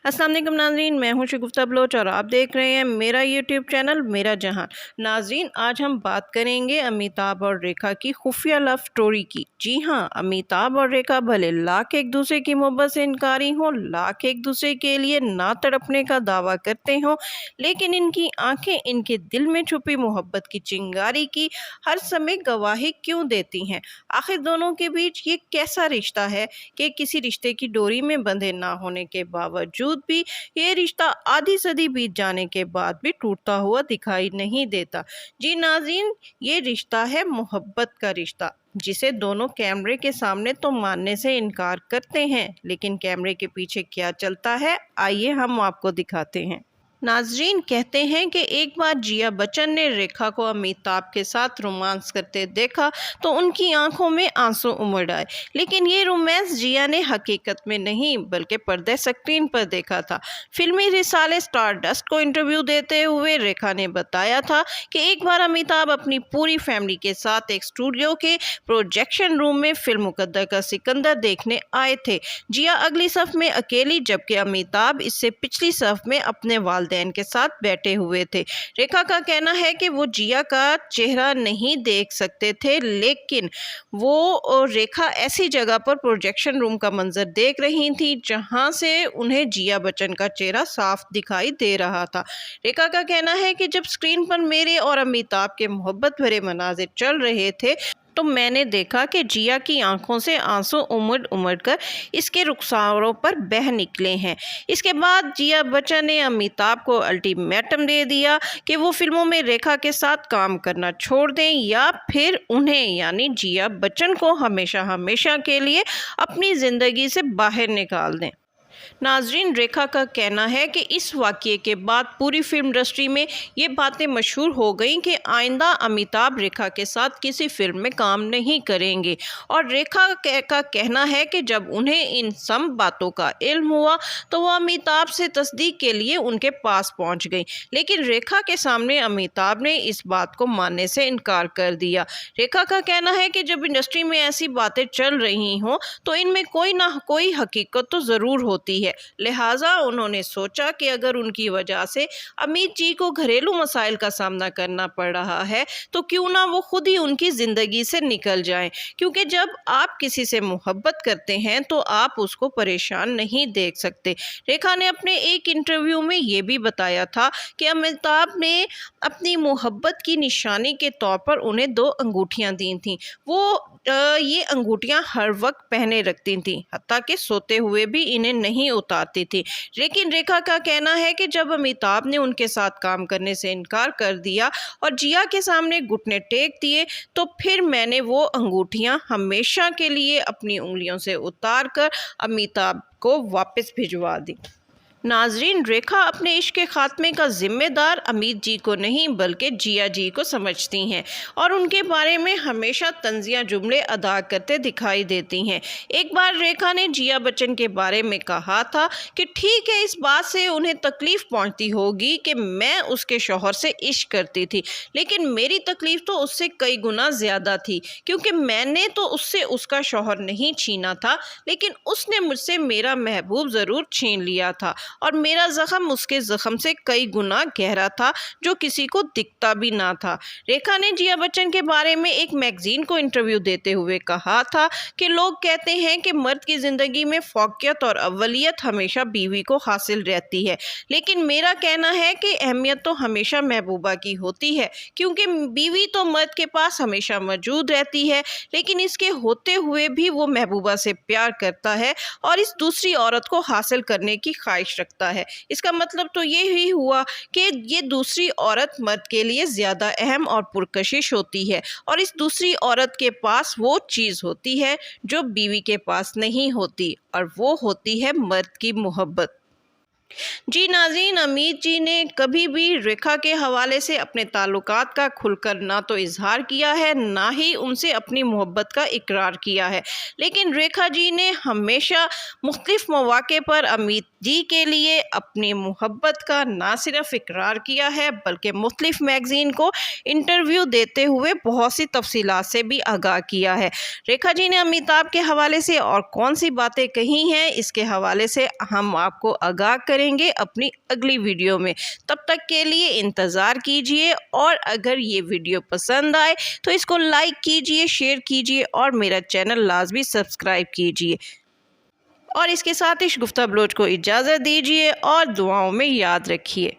अस्सलाम वालेकुम नाज़रीन, मैं हूं शगुफ्ता बलोच और आप देख रहे हैं मेरा यूट्यूब चैनल मेरा जहां। नाज़रीन, आज हम बात करेंगे अमिताभ और रेखा की खुफिया लव स्टोरी की। जी हां, अमिताभ और रेखा भले लाख एक दूसरे की मोहब्बत से इनकारी हों, लाख एक दूसरे के लिए ना तड़पने का दावा करते हों, लेकिन इनकी आंखें इनके दिल में छुपी मोहब्बत की चिंगारी की हर समय गवाही क्यों देती हैं। आखिर दोनों के बीच ये कैसा रिश्ता है कि किसी रिश्ते की डोरी में बंधे ना होने के बावजूद भी ये रिश्ता आधी सदी बीत जाने के बाद भी टूटता हुआ दिखाई नहीं देता। जी नाज़रीन, ये रिश्ता है मोहब्बत का रिश्ता, जिसे दोनों कैमरे के सामने तो मानने से इनकार करते हैं, लेकिन कैमरे के पीछे क्या चलता है, आइए हम आपको दिखाते हैं। नाजरीन, कहते हैं कि एक बार जिया बच्चन ने रेखा को अमिताभ के साथ रोमांस करते देखा तो उनकी आंखों में आंसू उमड़ आए। लेकिन ये रोमांस जिया ने हकीकत में नहीं बल्कि पर्दे स्क्रीन पर देखा था। फिल्मी रिसाले स्टारडस्ट को इंटरव्यू देते हुए रेखा ने बताया था कि एक बार अमिताभ अपनी पूरी फैमिली के साथ एक स्टूडियो के प्रोजेक्शन रूम में फिल्म मुकद्दर का सिकंदर देखने आए थे। जिया अगली सफ में अकेली, जबकि अमिताभ इससे पिछली सफ में अपने वालिदैन के साथ बैठे हुए थे। रेखा का कहना है कि वो जिया का चेहरा नहीं देख सकते थे, लेकिन वो रेखा ऐसी जगह पर प्रोजेक्शन रूम का मंजर देख रही थी जहां से उन्हें जिया बच्चन का चेहरा साफ दिखाई दे रहा था। रेखा का कहना है कि जब स्क्रीन पर मेरे और अमिताभ के मोहब्बत भरे मनाजिर चल रहे थे तो मैंने देखा कि जिया की आंखों से आंसू उमड़ उमड़ कर इसके रुखसारों पर बह निकले हैं। इसके बाद जिया बच्चन ने अमिताभ को अल्टीमेटम दे दिया कि वो फिल्मों में रेखा के साथ काम करना छोड़ दें या फिर उन्हें यानी जिया बच्चन को हमेशा हमेशा के लिए अपनी ज़िंदगी से बाहर निकाल दें। नाजरीन, रेखा का कहना है कि इस वाक़ये के बाद पूरी फिल्म इंडस्ट्री में ये बातें मशहूर हो गई कि आइंदा अमिताभ रेखा के साथ किसी फिल्म में काम नहीं करेंगे। और रेखा का कहना है कि जब उन्हें इन सब बातों का इल्म हुआ तो वो अमिताभ से तस्दीक के लिए उनके पास पहुंच गई, लेकिन रेखा के सामने अमिताभ ने इस बात को मानने से इनकार कर दिया। रेखा का कहना है कि जब इंडस्ट्री में ऐसी बातें चल रही हों तो इनमें कोई ना कोई हकीकत तो ज़रूर होती है, लिहाजा उन्होंने सोचा कि अगर उनकी वजह से अमित जी को घरेलू मसाइल का सामना करना पड़ रहा है तो क्यों ना वो खुद ही उनकी ज़िंदगी से निकल जाएं, क्योंकि जब आप किसी से मोहब्बत करते हैं तो आप उसको परेशान नहीं देख सकते। रेखा ने अपने एक इंटरव्यू में ये भी बताया था कि अमिताभ ने अपनी मोहब्बत की निशानी के तौर पर उन्हें 2 अंगूठियां दी थीं। वो ये अंगूठियां हर वक्त पहने रखती थीं, हत्ता कि सोते हुए भी इन्हें नहीं उतारती थी। लेकिन रेखा का कहना है कि जब अमिताभ ने उनके साथ काम करने से इनकार कर दिया और जिया के सामने घुटने टेक दिए तो फिर मैंने वो अंगूठियां हमेशा के लिए अपनी उंगलियों से उतार कर अमिताभ को वापस भिजवा दी। नाजरीन, रेखा अपने इश्क के खात्मे का जिम्मेदार अमित जी को नहीं बल्कि जिया जी को समझती हैं और उनके बारे में हमेशा तंजिया जुमले अदा करते दिखाई देती हैं। एक बार रेखा ने जिया बच्चन के बारे में कहा था कि ठीक है, इस बात से उन्हें तकलीफ़ पहुंचती होगी कि मैं उसके शौहर से इश्क करती थी, लेकिन मेरी तकलीफ़ तो उससे कई गुना ज़्यादा थी, क्योंकि मैंने तो उससे उसका शौहर नहीं छीना था, लेकिन उसने मुझसे मेरा महबूब ज़रूर छीन लिया था और मेरा ज़ख्म उसके ज़ख्म से कई गुना गहरा था जो किसी को दिखता भी ना था। रेखा ने जिया बच्चन के बारे में एक मैगज़ीन को इंटरव्यू देते हुए कहा था कि लोग कहते हैं कि मर्द की ज़िंदगी में फ़ौक़ियत और अव्वलियत हमेशा बीवी को हासिल रहती है, लेकिन मेरा कहना है कि अहमियत तो हमेशा महबूबा की होती है, क्योंकि बीवी तो मर्द के पास हमेशा मौजूद रहती है, लेकिन इसके होते हुए भी वो महबूबा से प्यार करता है और इस दूसरी औरत को हासिल करने की ख्वाहिश रखता है। इसका मतलब तो ये ही हुआ कि ये दूसरी औरत मर्द के लिए ज़्यादा अहम और पुरकशिश होती है और इस दूसरी औरत के पास वो चीज़ होती है जो बीवी के पास नहीं होती, और वो होती है मर्द की मोहब्बत। जी नाज़रीन, अमित जी ने कभी भी रेखा के हवाले से अपने ताल्लुकात का खुलकर ना तो इजहार किया है, ना ही उनसे अपनी मोहब्बत का इकरार किया है। लेकिन रेखा जी ने हमेशा मुख्तलिफ मौके पर अमित जी के लिए अपनी मोहब्बत का ना सिर्फ इकरार किया है, बल्कि मुख्तलिफ मैगज़ीन को इंटरव्यू देते हुए बहुत सी तफसीलात से भी आगाह किया है। रेखा जी ने अमिताभ के हवाले से और कौन सी बातें कही हैं, इसके हवाले से हम आपको आगाह करेंगे अपनी अगली वीडियो में। तब तक के लिए इंतज़ार कीजिए, और अगर ये वीडियो पसंद आए तो इसको लाइक कीजिए, शेयर कीजिए और मेरा चैनल लाजमी सब्सक्राइब कीजिए। और इसके साथ ही गुफ्ता बलोच को इजाज़त दीजिए और दुआओं में याद रखिए।